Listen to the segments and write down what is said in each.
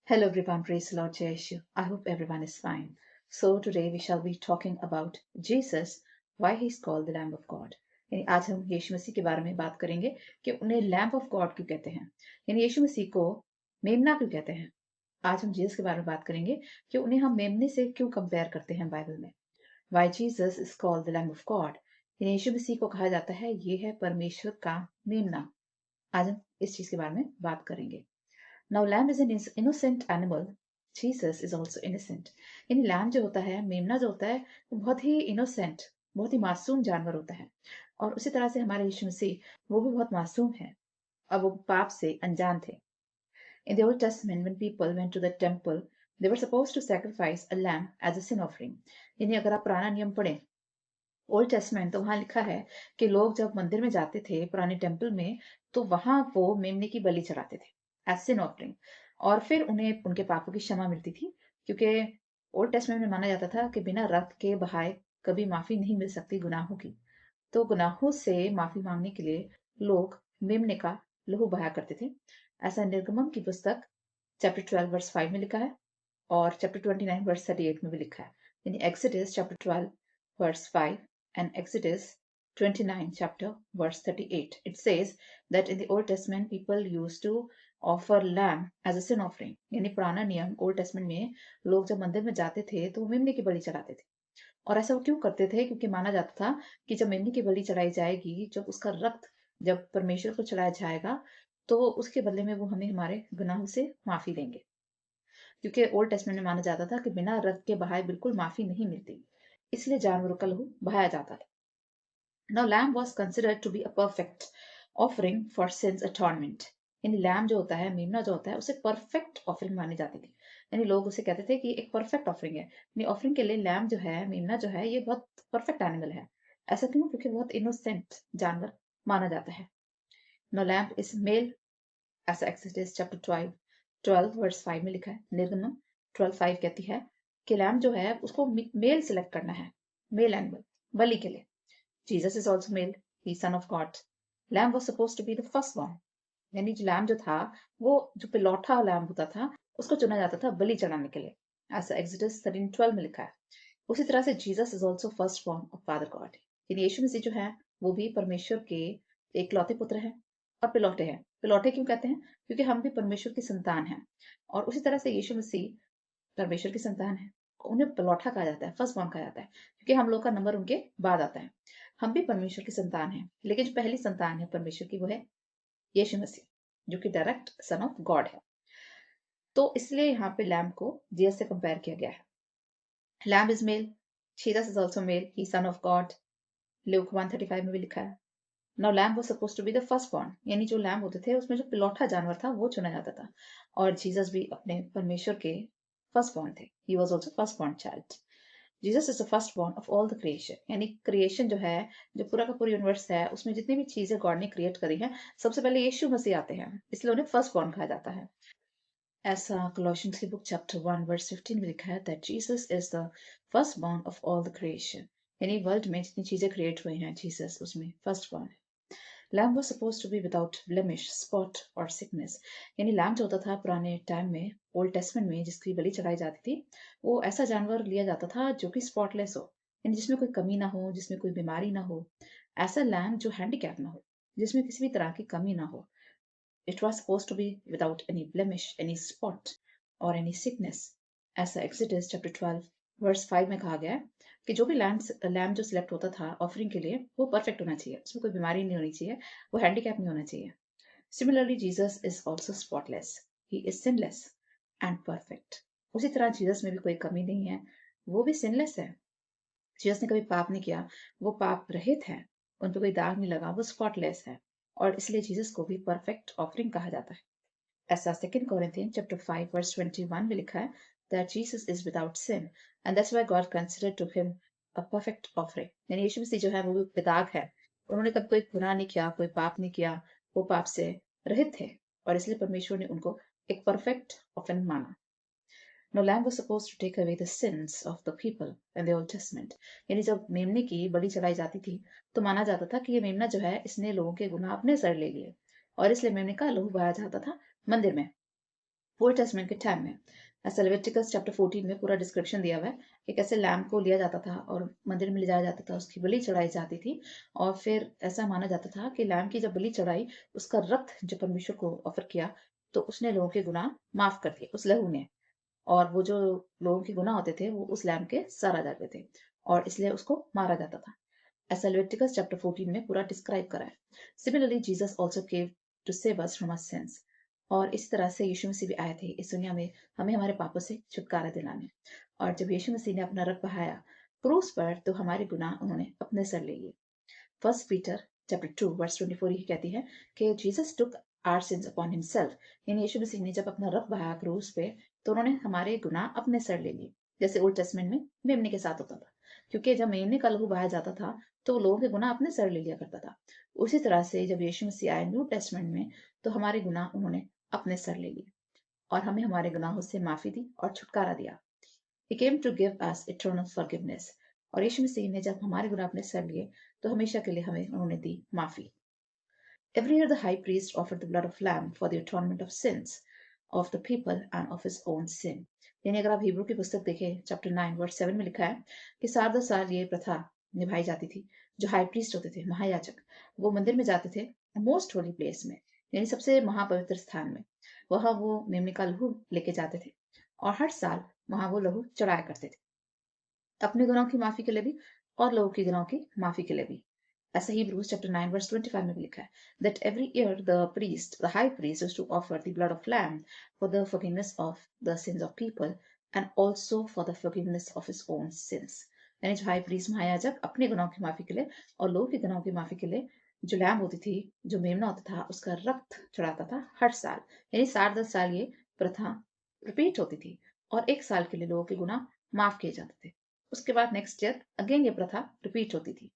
Hello everyone, praise the Lord Jeshu. I hope everyone is fine. So today we shall be talking about Jesus, why he is called the Lamb of God. यानी आज हम यीशु मसीह के बारे में बात करेंगे कि उन्हें लैम्प ऑफ गॉड क्यों कहते हैं, यानी यीशु मसीह को मेमना क्यों कहते हैं। आज हम जीसस के बारे में बात करेंगे कि उन्हें हम मेमने से क्यों कंपेयर करते हैं बाइबल में। Why Jesus is called the lamb of God, यानी यीशु मसीह को कहा जाता है ये है परमेश्वर का मेमना। आज हम इस चीज के बारे में बात करेंगे। Now lamb is an innocent animal. Jesus is also innocent. यानी लैम जो होता है, मेमना जो होता है, वो बहुत ही इनोसेंट, बहुत ही मासूम जानवर होता है। और उसी तरह से हमारे यीशु मसीह वो भी बहुत मासूम है और वो पाप से अनजान थे। In the Old Testament, when people went to the temple, they were supposed to sacrifice a lamb as a sin offering. यानी अगर आप पुराना नियम पढ़ें, ओल्ड टेस्टमेंट, तो वहां लिखा है कि लोग जब मंदिर में जाते थे पुराने टेम्पल में, तो वहां वो मेमने की बलि चढ़ाते थे एज सिन ऑफरिंग, और फिर उन्हें उनके पापों की क्षमा मिलती थी। क्योंकि ओल्ड टेस्टमेंट में माना जाता था कि बिना रक्त के बहाए कभी माफी नहीं मिल सकती गुनाहों की। तो गुनाहों से माफी मांगने के लिए लोग मेमने का लहू बहाया करते थे। ऐसा निर्गमन की पुस्तक चैप्टर 12 वर्स 5 में लिखा है, और चैप्टर 29 वर्स 38 में भी लिखा है। यानी exodus chapter 12 verse 5 and Exodus 29 chapter verse 38. It says that in the Old Testament people used to offer lamb as a sin offering. यानी पुराना नियम ओल्ड टेस्टमेंट में लोग जब मंदिर में जाते थे तो वो मेमने की बलि चढ़ाते थे। और ऐसा वो क्यों करते थे? क्योंकि माना जाता था कि जब मेमने की बलि चढ़ाई जाएगी, जब उसका रक्त जब परमेश्वर को चढ़ाया जाएगा, तो उसके बदले में वो हमें हमारे गुनाहों से माफी देंगे। क्योंकि ओल्ड टेस्टमेंट में माना जाता था कि बिना रक्त के बहाए बिल्कुल माफी नहीं मिलती, इसलिए जानवरों का लहू बहाया जाता था। Now lamb was considered to be a perfect offering for sins atonement. यानी लैम जो होता है, मेमना जो होता है, उसे परफेक्ट ऑफरिंग मानी जाती थी। यानी लोग उसे कहते थे कि एक परफेक्ट ऑफरिंग है। यानी ऑफरिंग के लिए लैम जो है, मेमना जो है, ये बहुत परफेक्ट एनिमल है। ऐसा क्यों? क्योंकि बहुत इनोसेंट जानवर माना जाता है। Now lamb is male, ऐसा एक्सोडस चैप्टर 12 वर्स 5 में लिखा है। निर्गमन 12:5 कहती है कि लैम जो है उसको मेल सिलेक्ट करना है, मेल एनिमल बलि के लिए। Jesus is also male, he's son of God. Lamb was supposed to be the firstborn. यानी जो लैम जो था, वो जो पिलौठा लैम होता था, उसको चुना जाता था बलि चढ़ाने के लिए, ऐसा एक्सोडस 13:12 में लिखा है। उसी तरह से Jesus is also first born of father God. यानी यीशु मसीह जो है वो भी परमेश्वर के एकलौते पुत्र हैं और पिलौटे हैं। पिलौटे क्यों कहते हैं? क्योंकि हम भी परमेश्वर की संतान हैं। और उसी तरह से यीशु मसीह परमेश्वर की संतान है, उन्हें पिलौठा कहा जाता है, फर्स्ट बॉर्न कहा जाता है, क्योंकि हम लोग का नंबर उनके बाद आता है। हम भी परमेश्वर की संतान हैं, लेकिन जो पहली संतान है परमेश्वर की वो है यीशु मसीह, जो कि डायरेक्ट सन ऑफ गॉड है। तो इसलिए यहाँ पे लैम्ब को जीसस से कंपेयर किया गया है। Lamb is male, Jesus is also male, he son of God. Luke 1:35 में भी लिखा है। Now lamb was suppose to be the first born, यानी जो लैम्ब होते थे उसमें जो पिलौठा जानवर था वो चुना जाता था। और जीसस भी अपने परमेश्वर के फर्स्ट बॉर्न थे, he was also first born child. Jesus is the first born of all the creation, यानी क्रिएशन जो है, जो पूरा का पूरा यूनिवर्स है, उसमें जितनी भी चीजें गॉड ने क्रिएट करी है, सबसे पहले यीशु मसीह आते हैं, इसलिए उन्हें फर्स्ट बॉर्न कहा जाता है। ऐसा कोलोसियंस की बुक चैप्टर 1 वर्स 15 में लिखा है that Jesus is the first born of all the creation. यानी वर्ल्ड में जितनी चीजें क्रिएट हुई हैं, जीसस उसमें फर्स्ट बॉर्न है। Lamb was supposed to be without blemish, spot or sickness. यानी लैम्ब जो होता था पुराने टाइम में, ओल्ड टेस्टमेंट में, जिसकी बलि चढ़ाई जाती थी, वो ऐसा जानवर लिया जाता था जो कि स्पॉटलेस हो, यानी जिसमें कोई कमी ना हो, जिसमें कोई बीमारी ना हो। ऐसा लैम्ब जो हैंडीकैप ना हो, जिसमें किसी भी तरह की कमी ना हो। It was suppose to be without any blemish, any spot और एनी सिकनेस, ऐसा एक्सोडस चैप्टर 12 वर्स 5 में कहा गया है कि जो भी लैम्ब जो सिलेक्ट होता था ऑफरिंग के लिए, वो परफेक्ट होना चाहिए, उसमें कोई बीमारी नहीं होनी चाहिए, वो हैंडीकैप नहीं होना चाहिए। Similarly Jesus is also spotless, he is sinless and perfect. उसी तरह जीसस में भी कोई कमी नहीं है, वो भी सिनलेस है। जीसस ने कभी पाप नहीं किया, वो पाप रहित है, उन पर कोई दाग नहीं लगा, वो स्पॉटलेस है, और इसलिए जीसस को भी परफेक्ट ऑफरिंग कहा जाता है। ऐसा 2 Corinthians chapter 5 verse 21 में लिखा है that Jesus is without sin and that's why God considered to him a perfect offering। यानी यीशु मसीह जो है वो बेदाग है, उन्होंने कभी कोई गुनाह नहीं किया, कोई पाप नहीं किया, वो पाप से रहित थे, और इसलिए परमेश्वर ने उनको एक परफेक्ट ऑफरिंग माना। No lamb was supposed to take away the sins of the people in the Old Testament। यानी जब मेमने की बलि चढ़ाई जाती थी, तो माना जाता था कि ये मेमना जो है इसने लोगों के गुनाह अपने सर ले लिए, और इसलिए मेमने का लहू बहाया जाता था मंदिर में। ओल्ड टेस्टमेंट के टाइम में ऐसा लेविटिकस चैप्टर 14 में पूरा डिस्क्रिप्शन दिया हुआ है। एक ऐसे लैम्ब को लिया जाता था और मंदिर में ले जाया जाता था, उसकी बलि चढ़ाई जाती थी और फिर ऐसा माना जाता था कि लैम्ब की जब बलि चढ़ाई, उसका रक्त जब परमेश्वर को ऑफर किया तो उसने लोगों के गुनाह माफ कर दिए, उस लहू ने। और वो जो लोगों के गुनाह होते थे वो उस लैम्ब के सर आ जाते थे और इसलिए उसको मारा जाता था। ऐसा लेविटिकस चैप्टर 14 में पूरा डिस्क्राइब करा है। Similarly Jesus also came to save us from our sins. और इस तरह से यीशु मसीह भी आए थे इस दुनिया में हमें हमारे पापों से छुटकारा दिलाने। और जब यीशु मसीह ने अपना रक्त बहाया क्रूस पर तो हमारे गुनाह उन्होंने अपने सर ले लिए। फर्स्ट पीटर चैप्टर 2 वर्स 24 ही कहती है कि Jesus took our sins upon himself. यानी यीशु मसीह ने जब अपना रक्त बहाया क्रूस पे तो उन्होंने हमारे गुनाह अपने सर ले लिए। जैसे ओल्ड टेस्टमेंट में मेमने के साथ होता था, क्योंकि जब मेमने का लहू बहाया जाता था तो वो लोगों के गुनाह अपने सर ले लिया करता था। उसी तरह से जब यीशु मसीह आए न्यू टेस्टमेंट में तो हमारे गुनाह उन्होंने अपने सर ले लिए और हमें हमारे गुनाहों से माफी दी और छुटकारा दिया। He came to give us eternal forgiveness। और यीशु मसीह ने जब हमारे गुनाह अपने सर लिए तो हमेशा के लिए हमें उन्होंने दी माफी। Every year the high priest offered the blood of lamb for the atonement of sins of the people and of his own sin। यानी अगर आप हिब्रू की पुस्तक देखें चैप्टर 9 वर्स 7 में लिखा है कि साल दर साल ये प्रथा निभाई जाती थी। जो हाई प्रीस्ट होते थे, महायाजक, वो मंदिर में जाते थे मोस्ट होली प्लेस में, यानी सबसे महापवित्र स्थान में। वहां वो मेमने का लहू लेके जाते थे और हर साल वहां वो लहू चढ़ाया करते थे, अपने गुनाहों की माफी के लिए भी और लोगों के गुनाहों की माफी के लिए भी। ऐसा ही Hebrews chapter 9 verse 25 में भी लिखा है that every year the high priest is to offer the blood of lamb for the forgiveness of the sins of people and also for the forgiveness of his own sins। यानी जो high priest महायाजक अपने गुनाहों की माफी के लिए और लोगों के गुनाहों की माफी के लिए जो लैम्ब होती थी, जो मेमना होता था, उसका रक्त चढ़ाता था हर साल। यानी 7-10 साल ये प्रथा रिपीट होती थी और एक साल के लिए लोगों के गुनाह माफ किए जाते थे। उसके बाद नेक्स्ट ईयर अगेन ये प्रथा रिपीट होती थी।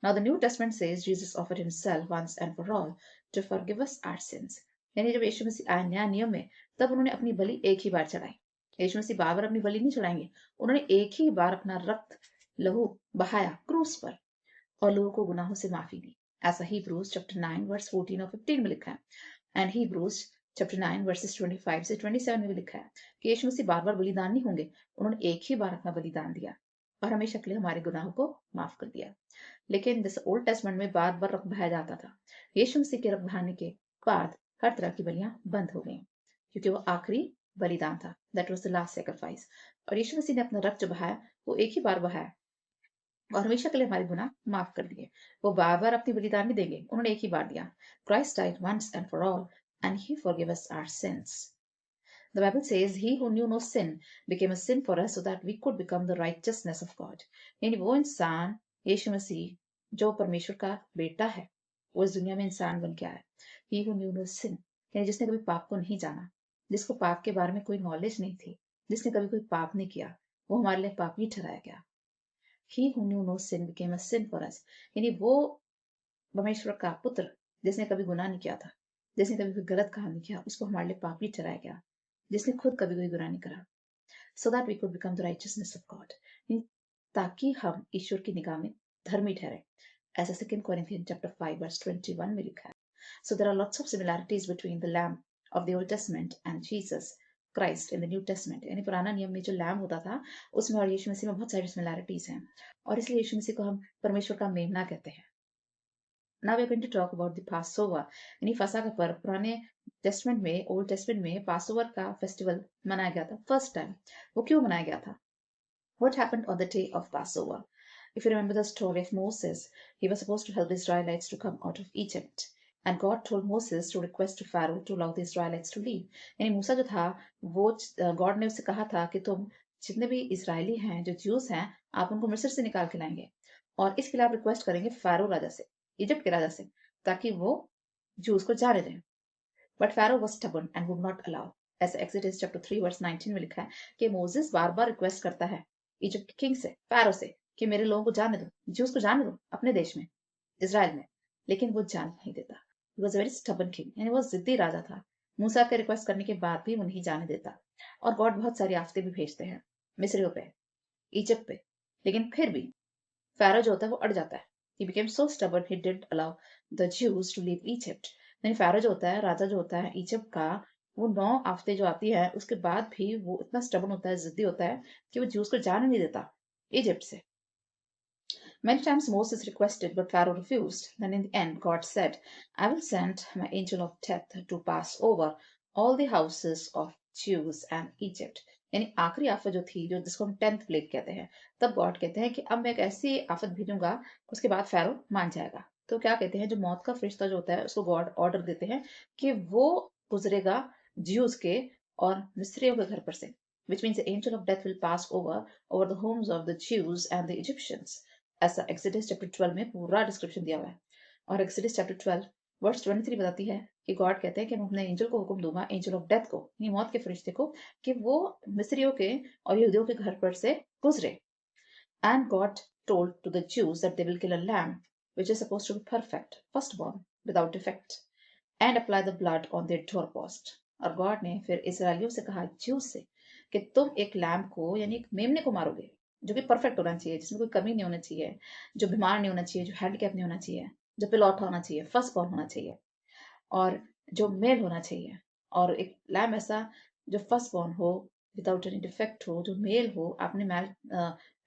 Now the New Testament says Jesus offered himself once and for all to forgive us our sins। यानी जब यीशु मसीह आए नया नियम में तब उन्होंने अपनी बलि एक ही बार चढ़ाई। यीशु मसीह बार बार अपनी बलि नहीं चढ़ाएंगे, उन्होंने एक ही बार अपना रक्त लहू बहाया क्रूस पर और लोगों को गुनाहों से माफी दी। ऐसा Hebrews chapter 9 verse 14 और 15 में लिखा है। एंड Hebrews chapter 9 verses 25 से 27 में भी लिखा है कि यीशु मसीह बार बार बलिदान नहीं होंगे, उन्होंने एक ही बार अपना बलिदान दिया और हमेशा के लिए हमारे गुनाहों को माफ कर दिया। लेकिन जैसे ओल्ड टेस्टमेंट में बार बार रक्त बहाया जाता था, यीशु मसीह के रक्त बहाने के बाद हर तरह की बलियां बंद हो गई, क्योंकि वो आखिरी बलिदान था। That was the last sacrifice. और यीशु मसीह ने अपना रक्त जो बहाया वो एक ही बार बहाया और हमेशा के लिए हमारे गुनाह माफ कर दिए। वो बार बार अपनी बलिदान नहीं देंगे, उन्होंने एक ही बार दिया। Christ died once and for all and he forgave us our sins। The Bible says he who knew no sin became a sin for us so that we could become the righteousness of God। यानी वो इंसान यीशु मसीह जो परमेश्वर का बेटा है, वो इस दुनिया में इंसान बन के आया। He who knew no sin यानी जिसने कभी पाप को नहीं जाना, जिसको पाप के बारे में कोई नॉलेज नहीं थी, जिसने कभी कोई पाप नहीं किया, वो हमारे लिए पापी ठहराया गया। He who knew no sin became a sin for us। यानी वो परमेश्वर का पुत्र जिसने कभी गुनाह नहीं किया था, जिसने कभी कोई गलत काम नहीं किया, उसको हमारे लिए पापी ठहराया गया, जिसने खुद कभी कोई गुनाह नहीं करा। So that we could become the righteousness of God, ताकि हम ईश्वर की निगाह में धर्मी ठहरे। ऐसा 2 Corinthians chapter 5 verse 21 में लिखा है। So there are lots of similarities between the lamb of the Old Testament and Jesus Christ in the New Testament। यानी पुराना नियम में जो लैम्ब होता था उसमें और यीशु मसीह में बहुत सारी सिमिलैरिटीज हैं और इसलिए यीशु मसीह को हम परमेश्वर का मेमना कहते हैं। Now we are going to talk about the Passover। यानी फसह का पर्व पुराने टेस्टमेंट में, ओल्ड टेस्टमेंट में पासओवर का फेस्टिवल मनाया गया था फर्स्ट टाइम। वो क्यों मनाया गया था? What happened on the day of Passover? If you remember the story of Moses, he was supposed to help the Israelites to come out of Egypt, and God told Moses to request to Pharaoh to allow the Israelites to leave। यानी मूसा जो था वो God ने उससे कहा था कि तुम जितने भी इजरायली हैं, जो ज्यूस हैं, आप उनको मिस्र से निकाल के लाएंगे और इसके लिए आप रिक्वेस्ट करेंगे फारो राजा से, इजिप्ट के राजा से, ताकि वो ज्यूस को जाने दें। But Pharaoh was stubborn and would not allow। ऐसे एक्सोडस चैप्टर 3 वर्स 19 में लिखा है कि मोसेस बार बार रिक्वेस्ट करता है इजिप्ट के किंग से, फारो से, कि मेरे लोगों को जाने दो, ज्यूस को जाने दो अपने देश में, इजराइल में। लेकिन वो जान नहीं देता। He was very stubborn king, यानी वो जिद्दी राजा था। मूसा के रिक्वेस्ट करने के बाद भी वो नहीं जाने देता और गॉड बहुत सारी आफतें भी भेजते हैं मिस्रियों पे, इजिप्ट पे, लेकिन फिर भी फारो जो होता है वो अड़ जाता है। He became so stubborn he didn't allow the Jews to leave Egypt। यानी फारो जो होता है, राजा जो होता है इजिप्ट का, वो 9 आफतें जो आती हैं उसके बाद भी वो इतना स्टबन होता है, जिद्दी होता है कि वो ज्यूस को जाने नहीं देता इजिप्ट से। Many times Moses requested, but Pharaoh refused. Then in the end, God said, I will send my angel of death to pass over all the houses of Jews and Egypt. यानी आखिरी आफत जो थी, जो जिसको हम 10th plague कहते हैं, तब गॉड कहते हैं कि अब मैं एक ऐसी आफत भेजूंगा, उसके बाद फैरो मान जाएगा। तो क्या कहते हैं, जो मौत का फरिश्ता जो होता है उसको गॉड ऑर्डर देते हैं कि वो गुजरेगा ज्यूज के और मिस्रियों के घर पर से, which means the angel of death will pass over the homes of the Jews and the Egyptians। ऐसा एक्सोडस चैप्टर 12 में पूरा डिस्क्रिप्शन दिया हुआ है। और एक्सोडस चैप्टर 12 वर्स 23 बताती है कि गॉड कहते हैं कि मैं अपने एंजल को हुक्म दूंगा, एंजल ऑफ डेथ को, यानी मौत के फरिश्ते को, कि वो मिस्रियों के और यहूदियों के घर पर से गुजरे। And God told to the Jews that they will kill a lamb which is supposed to be perfect, firstborn, without defect, and apply the blood on their doorpost। और गॉड ने फिर इसराइलियों से कहा, ज्यूस से, कि तुम एक लैम्ब को यानी एक मेमने को मारोगे जो कि परफेक्ट होना चाहिए, जिसमें कोई कमी नहीं होना चाहिए, जो बीमार नहीं होना चाहिए, जो हैंडीकैप नहीं होना चाहिए, जो पिलौठा होना चाहिए, फर्स्ट बॉर्न होना चाहिए, और जो मेल होना चाहिए। और एक लैम्ब ऐसा जो फर्स्ट बॉर्न हो, विदाउट एनी डिफेक्ट हो, जो मेल हो। आपने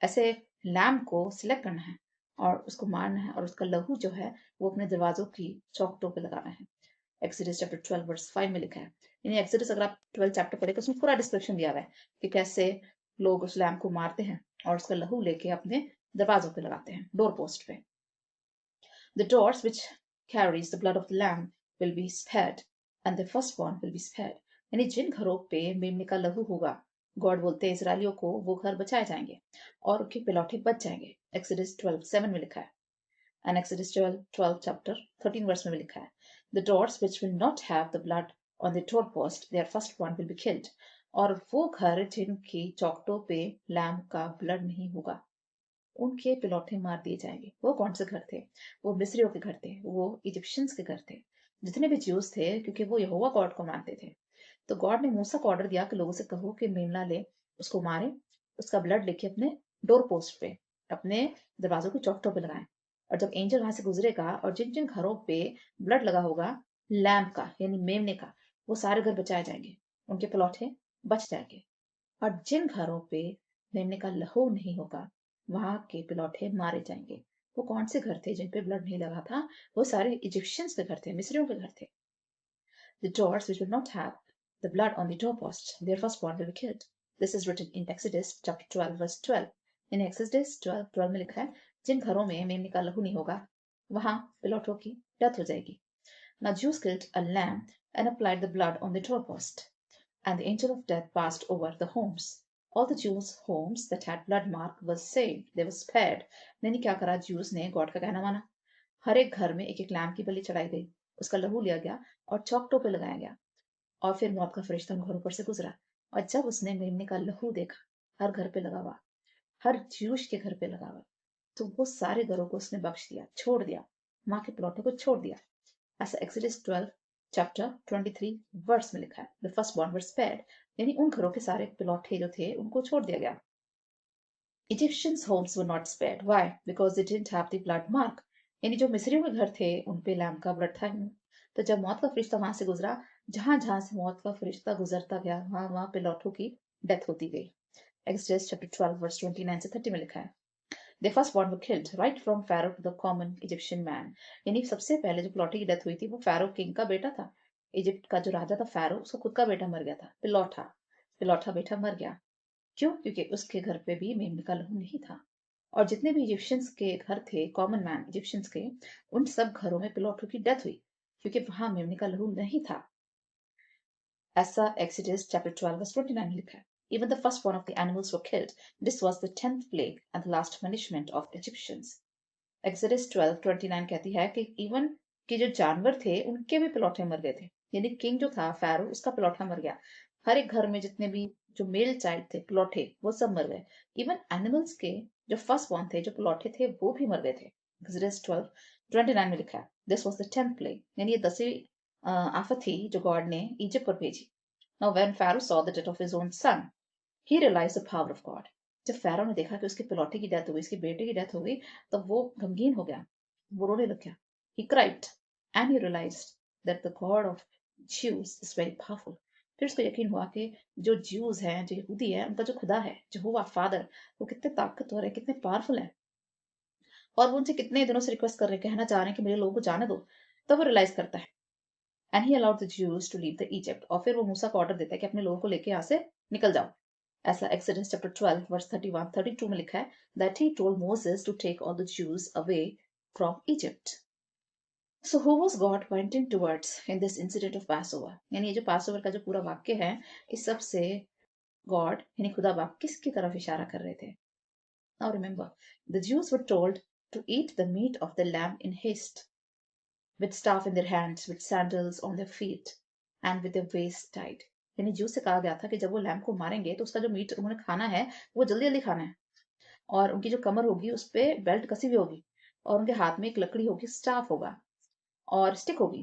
ऐसे लैम्ब को सिलेक्ट करना है और उसको मारना है, और उसका लहू जो है वो अपने दरवाजों की चौखटों पे लगाना है। एक्सोडस चैप्टर 12 वर्स 5 में लिखा है। यानी एक्सोडस अगर आप 12 चैप्टर पढ़े तो उसमें पूरा डिस्क्रिप्शन दिया हुआ है कि कैसे लोग उस लैम्ब को मारते हैं और उसका लहू लेके अपने दरवाजों पे लगाते हैं, डोर पोस्ट पे। The doors which carries the blood of the lamb will be spared and the firstborn will be spared। यानी जिन घरों पे मेमने का लहू होगा, गॉड बोलते हैं इसराइलियों को, वो घर बचाए जाएंगे और उनके पिलौठे बच जाएंगे। एक्सोडस 12:7 में लिखा है। And Exodus 12 chapter 13 verse में भी लिखा है, The doors which will not have the blood on the doorpost, their firstborn will be killed। और वो घर जिनकी चौखटों पे लैम्ब का ब्लड नहीं होगा, उनके पिलौठे मार दिए जाएंगे। वो कौन से घर थे? वो मिस्रियों के घर थे, वो इजिप्शियंस के घर थे, जितने भी ज्यूस थे, क्योंकि वो यहोवा गॉड को मानते थे। तो गॉड ने मूसा को ऑर्डर दिया कि लोगों से कहो कि मेमना ले, उसको मारे, उसका ब्लड लेके अपने डोर पोस्ट पे, अपने दरवाजों की चौखटों पे लगाएं। और जब एंजल वहां से गुजरेगा और जिन जिन घरों पे ब्लड लगा होगा लैम्प का यानी मेमने का, वो सारे घर बचाए जाएंगे, उनके पिलौठे बच जाएंगे। और जिन घरों पे मेमने का लहू नहीं होगा, वहां के पिलौठे मारे जाएंगे। वो कौन से घर थे जिन पे ब्लड नहीं लगा था? वो सारे इजिप्शियंस के घर थे, मिस्रियों के घर थे। The doors which will not have the blood on the doorpost, their firstborn will be killed। This is written in Exodus chapter 12 verse 12। In Exodus 12:12 में लिखा है, जिन घरों में मेमने का लहू नहीं होगा, वहां पिलौठों की डेथ हो जाएगी। Now Jews killed a lamb and applied the blood on the doorpost, and the angel of death passed over the homes। All the Jews' homes that had blood mark was saved, they were spared। मैंने क्या करा, juice ने God का कहना माना। हर एक घर में एक एक लैम्ब की बलि चढ़ाई गई, उसका लहू लिया गया और चौखटों पे लगाया गया। और फिर मौत का फरिश्ता उन घरों पर से गुजरा, और जब उसने मेमने का लहू देखा हर घर पे लगा हुआ, हर ज्यूश के घर पे लगा हुआ, तो वो सारे घरों को उसने बख्श दिया, छोड़ दिया, माँ के पिलौठे को छोड़ दिया। ऐसा एक्सोडस 12 चैप्टर 23 वर्स में लिखा है, the first born were spared. यानी उन घरों के सारे पिलौठे जो थे उनको छोड़ दिया गया। Egyptians' homes were not spared। Why? Because they didn't have the blood mark। यानी जो मिस्रियों के घर थे उन पे लैम्ब का ब्लड था ही नहीं। तो जब मौत का फरिश्ता वहां से गुजरा, जहां जहां से मौत का फरिश्ता गुजरता गया, वहां वहां पे लौठों की डेथ होती गई। Exodus chapter 12 verse 29 से 30 में लिखा है, The firstborn were killed right from Pharaoh to the common Egyptian man। यानी सबसे पहले जो पिलौठे की डेथ हुई थी वो फैरो किंग का बेटा था। इजिप्ट का जो राजा था फैरो, उसका खुद का बेटा मर गया था, पिलौठा पिलौठा बेटा मर गया। क्यों? क्योंकि उसके घर पे भी मेमने का लहू नहीं था। और जितने भी इजिप्शियंस के घर थे, कॉमन मैन इजिप्शियंस के, उन सब घरों में पिलौठों की डेथ हुई क्योंकि वहां मेमने का लहू नहीं था। ऐसा एक्सोडस चैप्टर 12 वर्स 29 में लिखा है, Even the firstborn of the animals were killed। This was the 10th plague and the last punishment of Egyptians। Exodus 12:29 कहती है कि इवन के जो जानवर थे उनके भी पिलौठे मर गए थे। यानी किंग जो था फैरो, उसका पिलौठा मर गया। हर एक घर में जितने भी जो मेल चाइल्ड थे पिलौठे, वो सब मर गए। इवन एनिमल्स के जो फर्स्ट बॉर्न थे, जो पिलौठे थे, वो भी मर गए थे। एक्सोडस 12:29 में लिखा है, this was the 10th plague. यानी ये 10वीं आफत थी जो गॉड ने इजिप्ट पर भेजी। Now when Pharaoh saw the death of his own son, he realized the power of God. जब फैरो ने देखा कि उसके पिलौठे की डेथ हो गई, उसके बेटे की डेथ हो गई, तब वो गमगीन हो गया, वो रोने लग गया। He cried and he realized that the God of Jews is very powerful। फिर उसको यकीन हुआ कि जो ज्यूज हैं, जो यहूदी है, उनका जो खुदा है, यहोवा फादर, वो कितने ताकतवर है, कितने पावरफुल है, और वो उनसे कितने दिनों से रिक्वेस्ट कर रहे हैं, कहना चाह रहे हैं कि मेरे लोगों को जाने दो। तब वो रियलाइज करता है, and he allowed the Jews to leave the Egypt, और फिर वो मूसा को ऑर्डर देता है कि अपने लोगों को लेके यहाँ से निकल जाओ। ऐसा एक्सोडस चैप्टर 12 वर्स 31 32 में लिखा है that he told Moses to take all the Jews away from Egypt. So who was God pointing towards in this incident of Passover? यानी ये जो पासओवर का जो पूरा वाक्य है, इस सब से गॉड यानी खुदा बाप किसकी तरफ इशारा कर रहे थे? Now remember, the Jews were told to eat the meat of the lamb in haste, with staff in their hands, with sandals on their feet, and with their waist tied. यानी ज्यू से कहा गया था कि जब वो लैम्ब को मारेंगे तो उसका जो मीट उन्होंने खाना है वो जल्दी जल्दी खाना है, और उनकी जो कमर होगी उस पर बेल्ट कसी हुई होगी, और उनके हाथ में एक लकड़ी होगी, स्टाफ होगा और स्टिक होगी,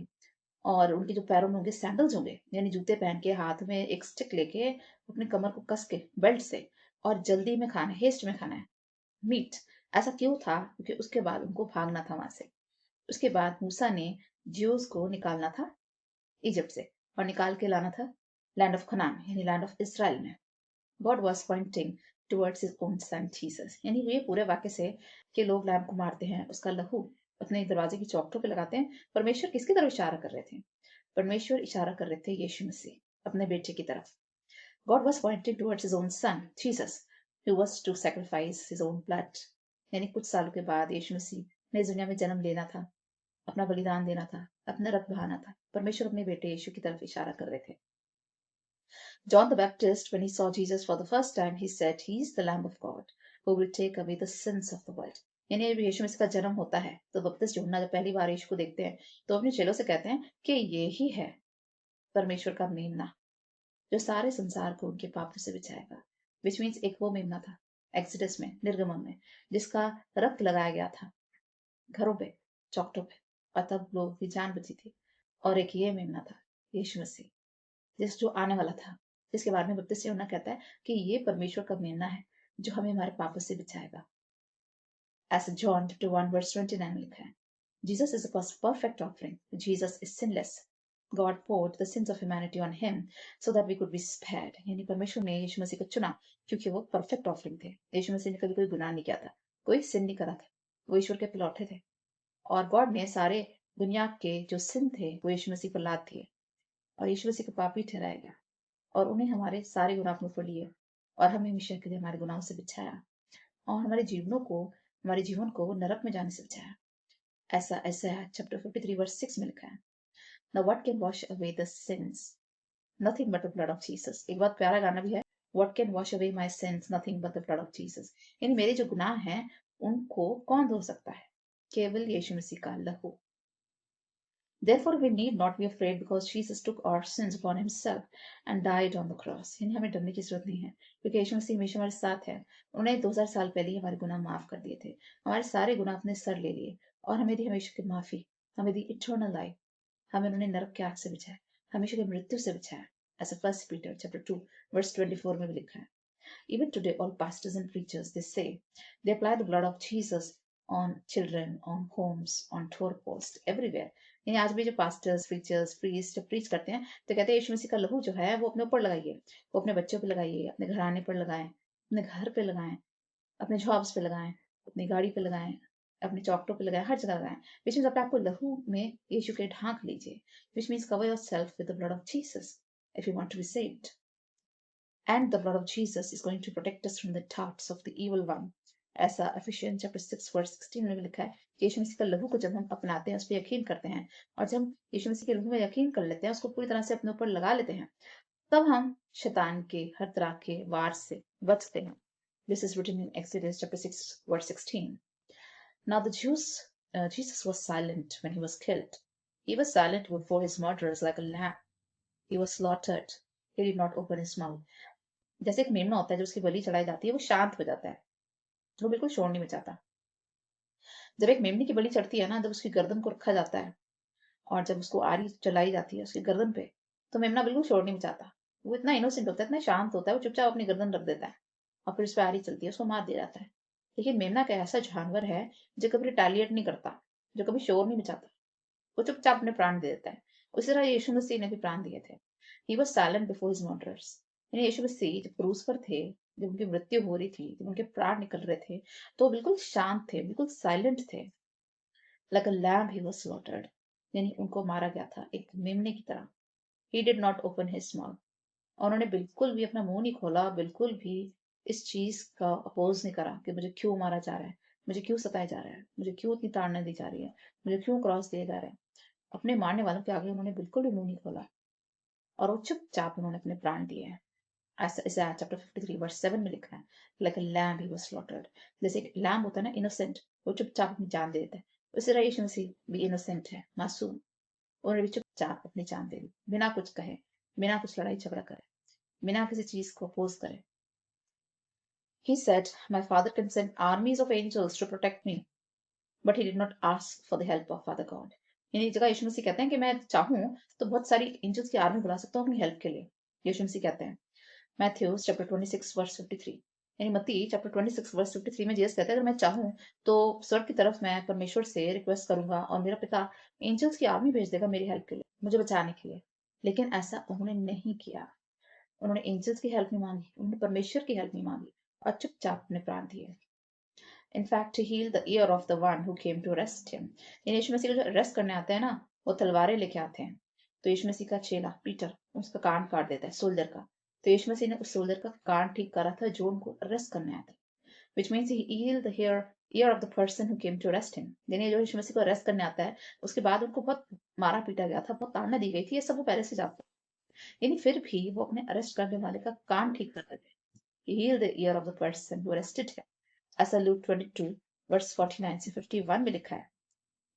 और उनके जो पैरों में होंगे सैंडल्स होंगे, यानी जूते पहन के हाथ में एक स्टिक लेके अपनी कमर को कस के बेल्ट से, और जल्दी में खाना है, हेस्ट में खाना है मीट। ऐसा क्यों था? क्योंकि उसके बाद उनको भागना था वहां से। उसके बाद मूसा ने ज्यूज को निकालना था इजिप्ट से, और निकाल के लाना था लैंड ऑफ खनान यानी लैंड ऑफ इसराइल में। God was pointing towards his own sun Jesus, यानी ये पूरे वाक्य से कि लोग लैम्ब को मारते हैं, उसका लहू अपने दरवाजे की चौखटों पे लगाते हैं, परमेश्वर किसकी तरफ इशारा कर रहे थे? परमेश्वर इशारा कर रहे थे यीशु मसीह अपने बेटे की तरफ। God was pointing towards his own son, Jesus, who was to sacrifice his own blood. यानी कुछ सालों के बाद यीशु मसीह ने इस दुनिया में जन्म लेना था, अपना बलिदान देना था, अपना रक्त बहाना था। परमेश्वर अपने बेटे यीशु की तरफ इशारा कर रहे थे। John the Baptist, when he saw Jesus for the first time, he said, he is the Lamb of God who will take away the sins of the world. यानी जब यीशु मसीह का जन्म होता है तो बपतिस्मा यूहन्ना जब पहली बार यीशु को देखते हैं तो अपने चेलों से कहते हैं कि ये ही है परमेश्वर का मेमना जो सारे संसार को उनके पापों से बचाएगा। विच मीन्स एक वो मेमना था एक्सोडस में, निर्गमन में, जिसका रक्त लगाया गया था घरों पे, चौखटों पे, और तब लोगों की जान बची थी। और एक ये मेमना था यीशु मसीह, जो आने वाला था, जिसके बारे में बपतिस्मा यूहन्ना कहता है कि ये परमेश्वर का मेमना है जो हमें हमारे पापों से बचाएगा। As John chapter 1 verse 29 में लिखा है, Jesus is a perfect offering. Jesus is sinless. God poured the sins of humanity on him so that we could be spared. यानी परमेश्वर ने यीशु मसीह को चुना क्योंकि वो परफेक्ट ऑफरिंग थे। यीशु मसीह ने कभी कोई गुनाह नहीं किया था, कोई सिन नहीं करा था, वो ईश्वर के पिलौठे थे, और गॉड ने सारे दुनिया के जो सिन थे वो यीशु मसीह पर लाद दिए, और यीशु मसीह को पापी ठहराया गया, और उन्हें हमारे सारे गुनाह अपने ऊपर लिए, और हमें हमेशा के लिए हमारे गुनाहों से बचाया, और हमारे जीवन को नरक में जाने से बचाया। ऐसा Isaiah chapter 53 verse 6 में लिखा है, Now what can wash away the sins? Nothing but the blood of Jesus. एक बहुत प्यारा गाना भी है, What can wash away my sins? Nothing but the blood of Jesus. यानी मेरे जो गुनाह हैं उनको कौन धो सकता है? केवल यीशु मसीह का लहू। Therefore we need not be afraid because Jesus took our sins upon himself and died on the cross. यानी हमें डरने की जरूरत नहीं है क्योंकि यीशु मसीह हमेशा हमारे साथ है। उन्हें 2000 साल पहले ही हमारे गुनाह माफ कर दिए थे, हमारे सारे गुनाह अपने सर ले लिए, और हमें दी हमेशा की माफी, हमें दी इटर्नल लाइफ, हमें उन्होंने नरक की आग से बचाया, हमेशा की मृत्यु से बचाया। ऐसा 1 Peter chapter 2 verse 24 में भी लिखा है। Even today, all pastors and preachers, they say, they apply the blood of Jesus on children, on homes, on doorposts, everywhere. यानी आज भी जो पास्टर्स, प्रीचर्स, प्रीस्ट प्रीच करते हैं तो कहते हैं यीशु मसीह का लहू जो है वो अपने ऊपर लगाइए, वो अपने बच्चों पे लगाइए, अपने घराने पर लगाएं, अपने घर पे लगाएं, अपने जॉब्स पे लगाएं, अपनी गाड़ी पे लगाएं, अपने चौकटों पे लगाएं, हर जगह लगाएं। विच मीन्स अपने आपको लहू में यीशु के ढांक लीजिए, which means cover yourself with the blood of Jesus if you want to be saved. And the blood of Jesus is going to protect us from the darts of the evil one. ऐसा Ephesians chapter 6 verse 16 में भी लिखा है कि यीशु मसीह का लहू को जब हम अपनाते हैं, उस पर यकीन करते हैं, और जब यीशु मसीह के लहू में यकीन कर लेते हैं, उसको पूरी तरह से अपने ऊपर लगा लेते हैं, तब हम शैतान के हर तरह के वार से बचते हैं। This is written in Exodus chapter 6 verse 16. Now Jesus was silent when he was killed. He was silent before his murderers like a lamb. He was slaughtered. He did not open his mouth. जैसे एक मेमना होता है जब उसकी बलि चढ़ाई जाती है वो शांत हो जाता है, वो बिल्कुल शोर नहीं मचाता। जब एक मेमने की बलि चढ़ती है ना, जब उसकी गर्दन को रखा जाता है और जब उसको आरी चलाई जाती है उसकी गर्दन पे, तो मेमना बिल्कुल शोर नहीं मचाता। वो इतना इनोसेंट होता है, इतना शांत होता है, वो चुपचाप अपनी गर्दन रख देता है और फिर उस पर आरी चलती है, उसको मार दिया जाता है। लेकिन मेमना का ऐसा जानवर है जो कभी रिटालिएट नहीं करता, जो कभी शोर नहीं मचाता, वो चुपचाप अपने प्राण दे देता है। उसी तरह यीशु मसीह ने भी प्राण दिए थे। He was silent before his murderers. यानी यीशु मसीह जब क्रूस पर थे, जब उनकी मृत्यु हो रही थी, जब उनके प्राण निकल रहे थे, तो बिल्कुल शांत थे, बिल्कुल साइलेंट थे। Like a lamb he was slaughtered, यानी उनको मारा गया था एक मेमने की तरह। He did not open his mouth, और उन्होंने बिल्कुल भी अपना मुंह नहीं खोला, बिल्कुल भी इस चीज का अपोज नहीं करा कि मुझे क्यों मारा जा रहा है, मुझे क्यों सताया जा रहा है, मुझे क्यों इतनी ताड़ना दी जा रही है, मुझे क्यों क्रॉस दिए जा रहे हैं। अपने मारने वालों के आगे उन्होंने बिल्कुल भी मुंह नहीं खोला, और वो चुपचाप उन्होंने अपने प्राण दिए हैं। ऐसा Isaiah chapter 53 verse 7 में लिखा है, like a lamb he was slaughtered. जैसे एक लैम्ब होता है ना, इनोसेंट, वो चुपचाप अपनी जान दे देता है। उसी तरह यीशु मसीह भी इनोसेंट है, मासूम। उन्होंने भी चुपचाप अपनी जान दे दी, बिना कुछ कहे, बिना कुछ लड़ाई झगड़ा करे, बिना किसी चीज को अपोज करे। He said, my father can send armies of angels to protect me, but he did not ask for the help of Father God. यानी जगह यीशु मसीह कहते हैं कि मैं चाहूं तो बहुत सारी एंजल्स की आर्मी बुला सकता हूँ अपनी हेल्प के लिए। यीशु मसीह कहते हैं मैथ्यूज चैप्टर 26 वर्स 53, यानी मत्ती चैप्टर 26 वर्स 53 में जीसस कहते हैं अगर मैं चाहूं तो स्वर्ग की तरफ मैं परमेश्वर से रिक्वेस्ट करूंगा और मेरा पिता एंजल्स की आर्मी भेज देगा मेरी हेल्प के लिए, मुझे बचाने के लिए। लेकिन ऐसा उन्होंने नहीं किया। उन्होंने एंजल्स की हेल्प नहीं मांगी, उन्होंने परमेश्वर की हेल्प नहीं मांगी, और चुपचाप अपने प्राण दिए। In fact, to heal the ear of the one who came to arrest him. यानी यीशु मसीह को जो अरेस्ट करने आते हैं ना, वो तलवारें लेके आते हैं। तो यीशु मसीह का चेला पीटर उसका कान काट देता है, सोल्जर का। तो यीशु मसीह ने उस सोल्जर का कान ठीक करा था जो उनको अरेस्ट करने आया था। Which means he healed the ear of the person who came to arrest him. यानी जो यीशु मसीह को अरेस्ट करने आता है, उसके बाद उनको बहुत मारा पीटा गया था, बहुत ताड़ना दी गई थी, ये सब वो पहले से जानते हैं। यानी फिर भी वो अपने अरेस्ट करने वाले का कान ठीक करते थे। He healed the ear of the person who arrested him. ऐसा लूक 22 वर्स 49 से 51 में लिखा है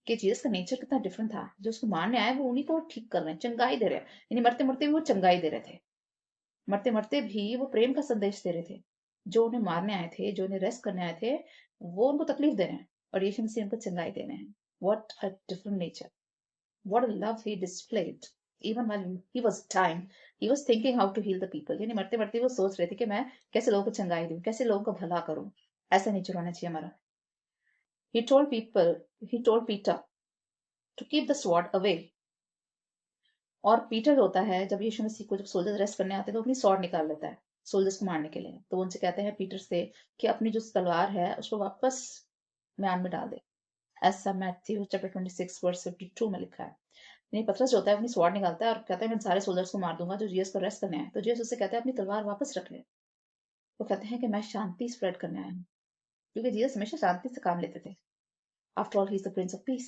कि जीसस का नेचर कितना डिफरेंट था। जो उसको मारने आए वो उन्हीं को ठीक कर रहे हैं, चंगाई दे रहे हैं। यानी मरते मरते भी वो चंगाई दे रहे थे, मरते मरते भी वो प्रेम का संदेश दे रहे थे। जो उन्हें मारने आए थे, जो उन्हें रेस्ट करने आए थे, वो उनको तकलीफ दे रहे हैं, और यीशु मसीह उनको चंगाई दे रहे हैं। What a different nature, what a love he displayed. Even while he was time, he was thinking how to heal the people. यानी मरते मरते वो सोच रहे थे कि मैं कैसे लोगों को चंगाई दूं, कैसे लोगों का भला करूं। ऐसा नेचर होना चाहिए हमारा। He told Peter to keep the sword away. और पीटर होता है, जब यीशु मसीह को जब सोल्जर अरेस्ट करने आते हैं तो अपनी स्वॉर्ड निकाल लेता है सोल्जर्स को मारने के लिए। तो वो उनसे कहते हैं पीटर से कि अपनी जो तलवार है उसको वापस म्यान में डाल दे। ऐसा मैथ्यू चैप्टर 26 वर्स 52 में लिखा है। यानी पतरस जो होता है अपनी स्वॉर्ड निकालता है और कहता है मैं सारे सोल्जर्स को मार दूंगा जो जीसस को अरेस्ट करने आए। तो जीसस उससे कहते हैं अपनी तलवार वापस रख ले। वो कहते हैं कि मैं शांति स्प्रेड करने आया हूँ, क्योंकि जीसस हमेशा शांति से काम लेते थे। After all he is the Prince of peace,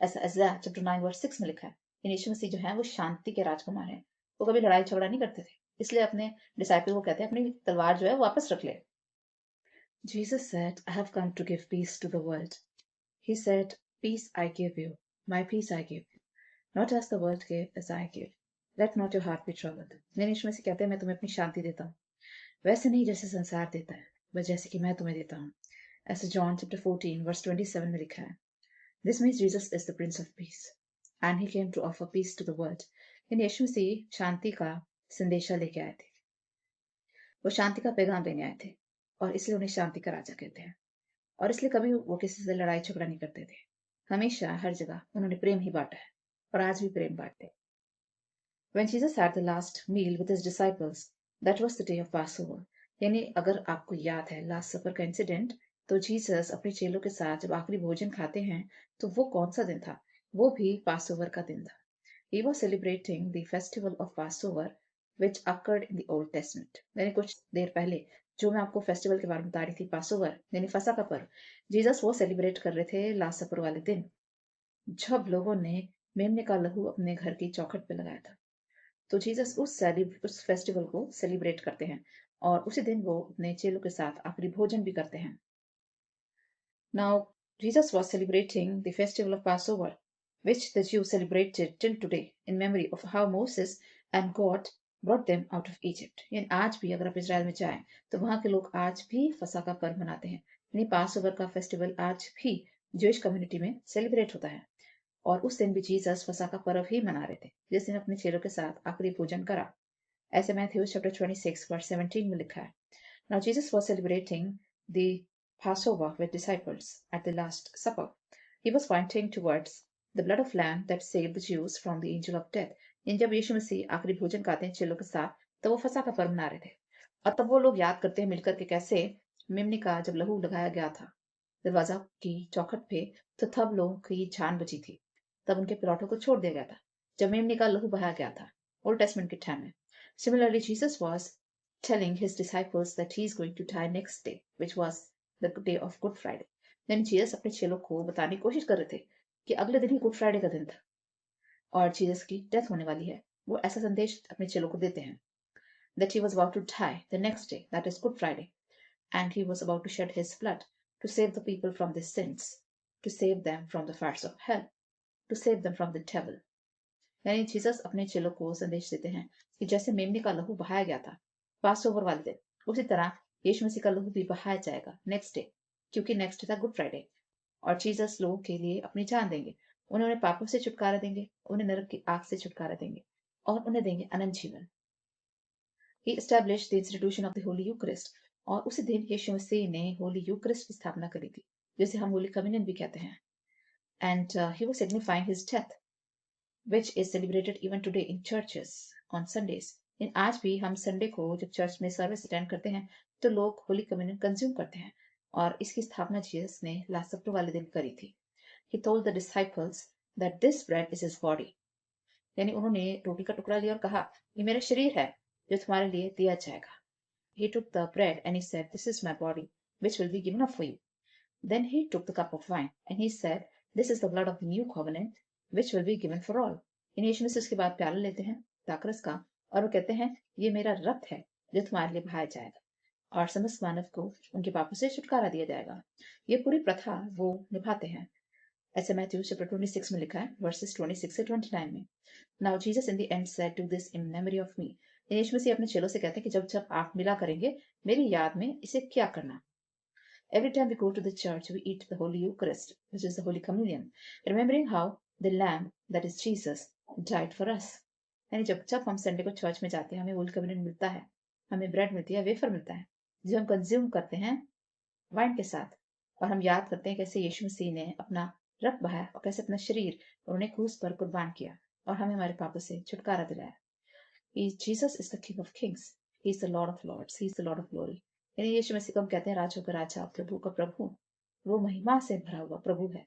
ऐसा Isaiah चैप्टर 9 वर्स 6 में लिखा है। यीशु मसीह जो है वो शांति के राजकुमार हैं। वो कभी लड़ाई झगड़ा नहीं करते थे, इसलिए अपने डिसाइपल को कहते हैं अपनी तलवार जो है वो वापस रख ले। Jesus said, I have come to give peace to the world. He said, peace I give you, my peace I give you, not as the world gave, as I give. Let not your heart be troubled. यीशु मसीह कहते हैं मैं तुम्हें अपनी शांति देता हूँ, वैसे नहीं जैसे संसार देता है, बस जैसे कि मैं तुम्हें देता हूँ। ऐसे जॉन चैप्टर 14 वर्स 27 में लिखा है। This means Jesus is the Prince of Peace, and he came to offer peace to the world. यानी यीशु मसीह शांति का संदेशा लेके आए थे, वो शांति का पैगाम देने आए थे, और इसलिए उन्हें शांति का राजा कहते हैं। और इसलिए कभी वो किसी से लड़ाई झगड़ा नहीं करते थे। हमेशा हर जगह उन्होंने प्रेम ही बांटा है, और आज भी प्रेम बांटते। When Jesus had the last meal with his disciples, that was the day of Passover. यानी अगर आपको याद है लास्ट सफर का इंसिडेंट, तो जीसस अपने चेलों के साथ जब आखिरी भोजन खाते हैं तो वो कौन सा दिन था? वो भी पासओवर का दिन था। He was celebrating the festival of Passover which occurred in the Old Testament. यानी कुछ देर पहले जो मैं आपको फेस्टिवल के बारे में बता रही थी, पासओवर यानी फसा का पर्व, जीसस वो सेलिब्रेट कर रहे थे लास्ट सफर वाले दिन, जब लोगों ने मेमने का लहू अपने घर की चौखट पे लगाया था। तो जीसस उस फेस्टिवल को सेलिब्रेट करते हैं, और उसी दिन वो अपने चेलों के साथ आखिरी भोजन भी करते हैं। Now, Jesus was celebrating the festival of Passover, which the Jews celebrated till today in memory of how Moses and God brought them out of Egypt. यानी आज भी अगर आप इजराइल में जाएं तो वहां के लोग आज भी फसा का पर्व मनाते हैं। यानी पास ओवर का फेस्टिवल आज भी ज्यूइश कम्युनिटी में सेलिब्रेट होता है, और उस दिन भी जीसस फसा का पर्व ही मना रहे थे, जिस दिन अपने चेलों के साथ आखिरी भोजन करा। ऐसे मैथ्यू चैप्टर 26 वर्स 17 में लिखा है। Now Jesus was celebrating the Passover with disciples at the Last Supper. He was pointing towards the blood of lamb that saved the Jews from the angel of death. जब यीशु मसीह आखिरी भोजन खाते हैं चेलों के साथ, तो वो फसह का पर्व मना रहे थे। और तब वो लोग याद करते हैं मिलकर के कैसे मेमने का जब लहू लगाया गया था दरवाजा की चौखट पे, तो तब लोगों की जान बची थी। तब उनके प्लॉटों को छोड़ दिया गया था जब मेमने का लहू बहाया गया था ओल्ड टेस्टमेंट के टाइम में। Similarly, Jesus was telling his disciples that he is going to die next day, which was the day of Good Friday. यानी जीसस अपने चेलों को बताने की कोशिश कर रहे थे कि अगले दिन ही गुड फ्राइडे का दिन था और जीसस की डेथ होने वाली है। वो ऐसा संदेश अपने चेलों को देते हैं that he was about to die the next day, that is Good Friday, and he was about to shed his blood to save the people from their sins, to save them from the fires of hell, to save them from the devil. यानी Jesus अपने चेलों को संदेश देते हैं कि जैसे मेमने का लहू बहाया गया था पास ओवर वाले दिन, उसी तरह यीशु मसीह का लहू भी बहाया जाएगा नेक्स्ट डे, क्योंकि नेक्स्ट था गुड फ्राइडे। और जीसस लोगों के लिए अपनी जान देंगे, उन्हें पापों से छुटकारा देंगे, उन्हें नरक की आग से छुटकारा देंगे और उन्हें देंगे अनंत जीवन। He established the institution of the Holy Eucharist, और उसी दिन यीशु मसीह ने होली यूक्रिस्ट की स्थापना करी थी, जिसे हम होली कम्युनियन भी कहते हैं। And he was signifying his death, which is celebrated even today in churches on Sundays. इन आज भी हम संडे को जब चर्च में सर्विस अटेंड करते हैं, तो लोग होली कम्युनियन कंज्यूम करते हैं, और इसकी स्थापना जीसस ने लास्ट सप्पर वाले दिन करी थी। He told the disciples that this bread is his body. यानी उन्होंने रोटी का टुकड़ा लिया और कहा, ये मेरा शरीर है जो तुम्हारे लिए दिया जाएगा। He took the bread and he said, this is my body, which will be given up for you. Then he took the cup of wine and he said, this is the blood of the new covenant, which will be given for all. इन यीशु मसीह उसके बाद प्याला लेते हैं दाखरस का, और वो कहते हैं, ये मेरा रक्त है जो तुम्हारे लिए बहाया जाएगा और समस्त मानव को उनके पापों से छुटकारा दिया जाएगा। ये पूरी प्रथा वो निभाते हैं। ऐसे मैथ्यू चैप्टर 26 में लिखा है वर्सेस 26 से 29 में। Now Jesus in the end said do this in memory of me. यीशु मसीह अपने चेलों से कहते हैं कि जब जब आप मिला करेंगे मेरी याद में इसे क्या करना। Every time we go to the church, we eat the Holy Eucharist, which is the Holy Communion, remembering how the Lamb, that is Jesus, died for us. यानी जब जब हम संडे को चर्च में जाते हैं, हमें होली कम्युनियन मिलता है, हमें ब्रेड मिलती है, वेफर मिलता है, जो हम कंज्यूम करते हैं वाइन के साथ, और हम याद करते हैं कैसे यीशु मसीह ने अपना रक्त बहाया और कैसे अपना शरीर उन्होंने क्रूस पर कुर्बान किया और हमें हमारे पापों से छुटकारा दिलाया। Jesus is the King of Kings. He is the Lord of Lords. He is the Lord of Glory. यानी यीशु मसीह को हम कहते हैं राजों का राजा, प्रभु का प्रभु। वो महिमा से भरा हुआ प्रभु है।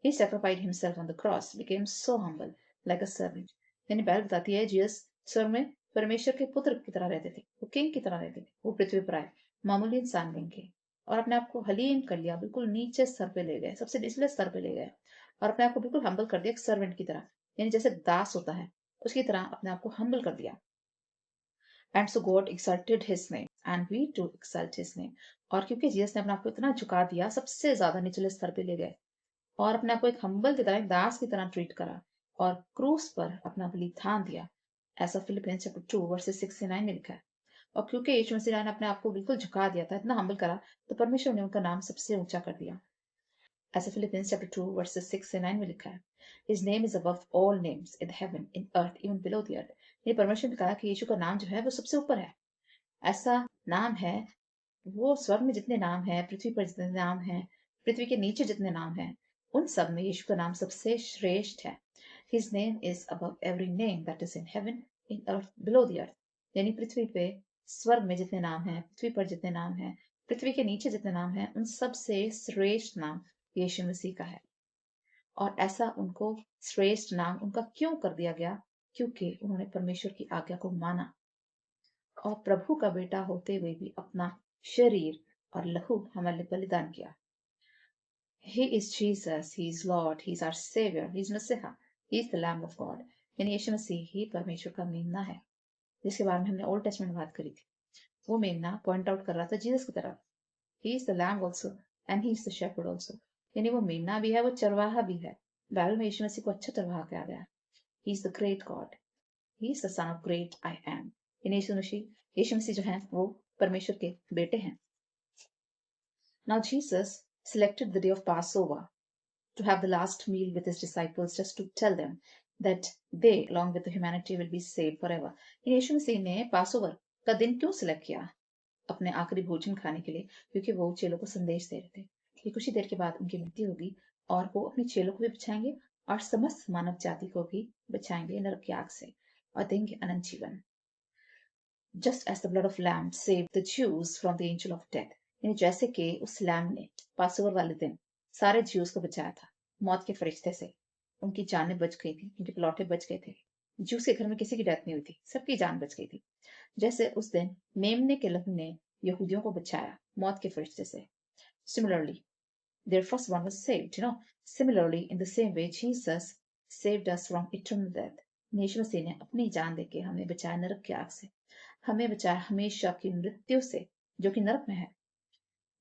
He sacrificed himself on the cross, became so humble, like a servant. यानी बाइबल बताती है जीसस स्वर्ग में परमेश्वर के पुत्र की तरह रहते थे, वो किंग की तरह रहते थे। वो पृथ्वी पर आए मामूली इंसान बन के और अपने आप को हलीम कर लिया, बिल्कुल नीचे स्तर पे ले गए, सबसे निचले स्तर पे ले गए और अपने आप को बिल्कुल हम्बल कर दिया एक सर्वेंट की तरह, यानी जैसे दास होता है उसकी तरह अपने आप को हम्बल कर दिया। And so God exalted his name and we too exalt his name. और क्योंकि जीसस ने अपने आप को इतना झुका दिया, सबसे ज्यादा निचले स्तर पे ले गए और अपने आप को एक हम्बल की तरह, एक दास की तरह ट्रीट करा और क्रूस पर अपना बलिदान दिया, ऐसा फिलिपियंस चैप्टर 2 वर्सेस 6 से 9 में लिखा है। और क्योंकि यीशु मसीह ने अपने आप को बिल्कुल झुका दिया था, इतना हम्बल करा, तो परमेश्वर ने उनका नाम सबसे ऊंचा कर दिया, ऐसा फिलिपियंस चैप्टर 2 वर्सेस 6 से 9 में लिखा है। His name is above all names in heaven, in earth, even below the earth. ये परमेश्वर ने कहा कि यीशु का नाम जो है वो सबसे ऊपर है। ऐसा नाम है, वो स्वर्ग में जितने नाम है, पृथ्वी पर जितने नाम है, पृथ्वी के नीचे जितने नाम है, उन सब में यीशु का नाम सबसे श्रेष्ठ है। His name is above every name that is in heaven, in earth, below the earth. यानी पृथ्वी पे स्वर्ग में जितने नाम है, पृथ्वी पर जितने नाम है, पृथ्वी के नीचे जितने नाम है, उन सबसे श्रेष्ठ नाम यीशु मसीह का है। और ऐसा उनको श्रेष्ठ नाम उनका क्यों कर दिया गया? क्योंकि उन्होंने परमेश्वर की आज्ञा को माना और प्रभु का बेटा होते हुए भी अपना शरीर और लहू हमारे लिए बलिदान किया। He is Jesus, He is Lord, He is our Savior, He is Messiah, He is the Lamb of God. यानी यीशु मसीह ही परमेश्वर का मेमना है, जिसके बारे में हमने ओल्ड टेस्टमेंट में बात करी थी। वो मेमना पॉइंट आउट कर रहा था जीसस की तरफ। He is the Lamb also and He is the Shepherd also. यानी वो मेमना भी है, वो चरवाहा भी है। बाइबल में यीशु मसीह को अच्छा चरवाहा कहा गया। He is the great God. He is the son of great I am. यानी यीशु मसीह जो है वो परमेश्वर के बेटे हैं। Now Jesus selected the day of Passover to have the last meal with his disciples, just to tell them that they, along with the humanity, will be saved forever. यीशु मसीह ने Passover का दिन क्यों सिलेक्ट किया अपने आखिरी भोजन खाने के लिए? क्योंकि वो चेलों को संदेश दे रहे थे कि कुछ ही देर के बाद उनकी मृत्यु होगी और वो अपने चेलों को भी बचाएंगे और समस्त मानव जाति को भी बचाएंगे नरक की आग से और देंगे अनंत जीवन। Just as the blood of lamb saved the Jews from the angel of death, यानी जैसे कि उस लैम ने पासोवर वाले दिन सारे ज्यूज को बचाया था मौत के फरिश्ते से। उनकी जानें बच गई थी, उनके प्लॉटे बच गए थे। ज्यूस के घर में किसी की डेथ नहीं हुई थी, सबकी जान बच गई थी। जैसे उस दिन मेमने के लहू ने यहूदियों को बचाया मौत के फरिश्ते से। Similarly, their first one was saved, Similarly, in the same way, Jesus saved us from eternal death. यीशु मसीह ने अपनी जान देके हमें बचाया नरक की आग से, हमें बचाया हमेशा की मृत्यु से जो कि नरक में है।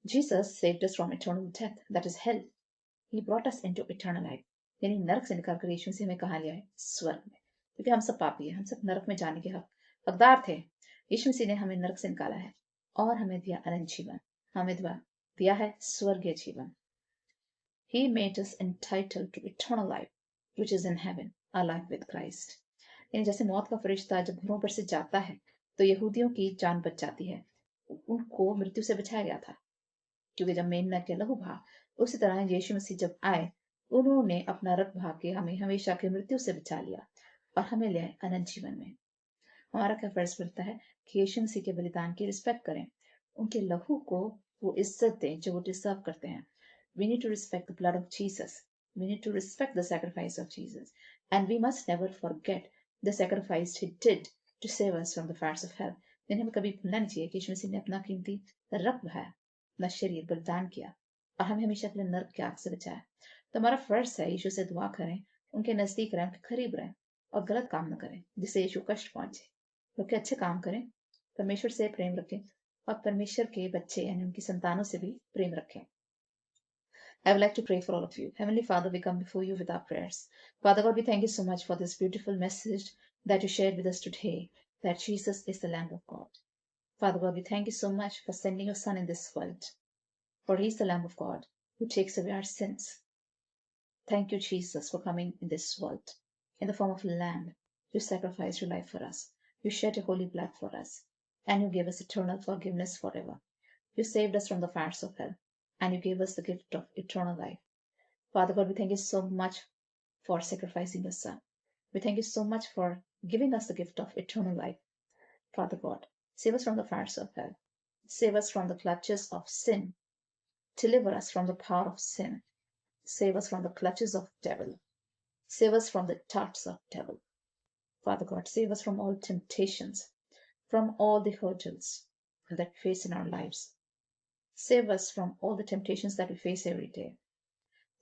Jesus saved us from eternal death, that is hell. He brought us into eternal life. यानी नरक से निकाल कर यीशु मसीह हमें कहाँ लिया है? स्वर्ग में। क्योंकि हम सब पापी हैं, हम सब नरक में जाने के हकदार थे। यीशु मसीह ने हमें नरक से निकाला है और हमें दिया अनंत जीवन, हमें दिया है स्वर्गीय जीवन। He made us entitled to eternal life, which is in heaven, our life with Christ. यानी जैसे मौत का फरिश्ता जब घरों पर से जाता है तो यहूदियों की जान बच जाती है, उनको मृत्यु से बचाया गया था क्योंकि जब मेमना के लहू बहा, उसी तरह यीशु मसीह जब आए उन्होंने अपना रक्त बहा के हमें हमेशा की मृत्यु से बचा लिया और हमें ले आए अनंत जीवन में। हमारा क्या फर्ज बनता है कि यीशु मसीह के बलिदान की रिस्पेक्ट करें, उनके लहू को वो इज्जत दें जो वो डिजर्व करते हैं। We need to respect the blood of Jesus. We need to respect the sacrifice of Jesus. And we must never forget the sacrifice he did to save us from the fires of hell. यानी हमें कभी भूलना नहीं चाहिए कि यीशु मसीह ने अपना कीमती रक्त बहाया, अपना शरीर बलिदान किया और हमें हमेशा के लिए नरक की आग से बचाया। तो हमारा फर्ज है यीशु से दुआ करें, उनके नजदीक रहें, उनके करीब रहें और गलत काम न करें जिससे यीशु कष्ट पहुंचे, बल्कि अच्छे काम करें, परमेश्वर से प्रेम रखें और परमेश्वर के बच्चे यानी उनकी संतानों से भी प्रेम रखें। I would like to pray for all of you. Heavenly Father, we come before you with our prayers. Father God, we thank you so much for this beautiful message that you shared with us today, that Jesus is the Lamb of God. Father God, we thank you so much for sending your Son in this world, for he is the Lamb of God who takes away our sins. Thank you, Jesus, for coming in this world in the form of a lamb. You sacrificed your life for us. You shed your holy blood for us, and you gave us eternal forgiveness forever. You saved us from the fires of hell, and you gave us the gift of eternal life. Father God, we thank you so much for sacrificing your Son. We thank you so much for giving us the gift of eternal life. Father God, save us from the fires of hell. Save us from the clutches of sin. Deliver us from the power of sin. Save us from the clutches of devil. Save us from the darts of devil. Father God, save us from all temptations, from all the hurdles that we face in our lives. Save us from all the temptations that we face every day.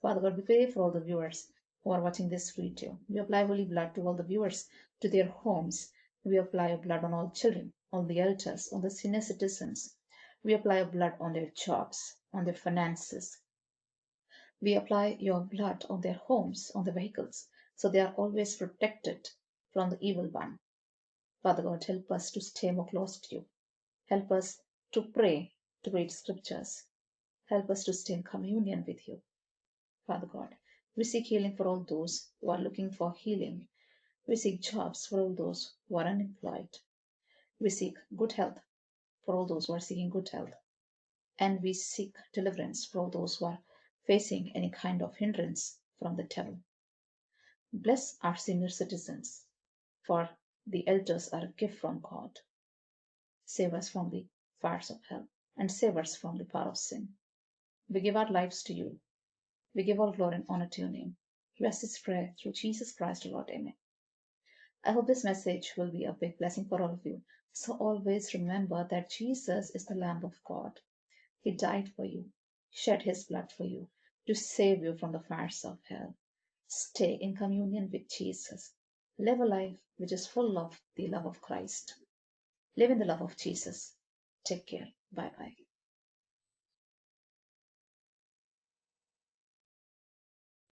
Father God, we pray for all the viewers who are watching this video. We apply holy blood to all the viewers, to their homes. We apply your blood on all children, on the elders, on the senior citizens. We apply your blood on their jobs, on their finances. We apply your blood on their homes, on the vehicles, so they are always protected from the evil one. Father God, help us to stay more close to you. Help us to pray, to read scriptures. Help us to stay in communion with you. Father God, we seek healing for all those who are looking for healing. We seek jobs for all those who are unemployed. We seek good health for all those who are seeking good health. And we seek deliverance for all those who are facing any kind of hindrance from the devil. Bless our senior citizens, for the elders are a gift from God. Save us from the fires of hell and save us from the power of sin. We give our lives to you. We give all glory and honor to your name. We ask this prayer through Jesus Christ, our Lord. Amen. I hope this message will be a big blessing for all of you. So always remember that Jesus is the Lamb of God. He died for you, shed his blood for you, to save you from the fires of hell. Stay in communion with Jesus. Live a life which is full of the love of Christ. Live in the love of Jesus. Take care. Bye bye.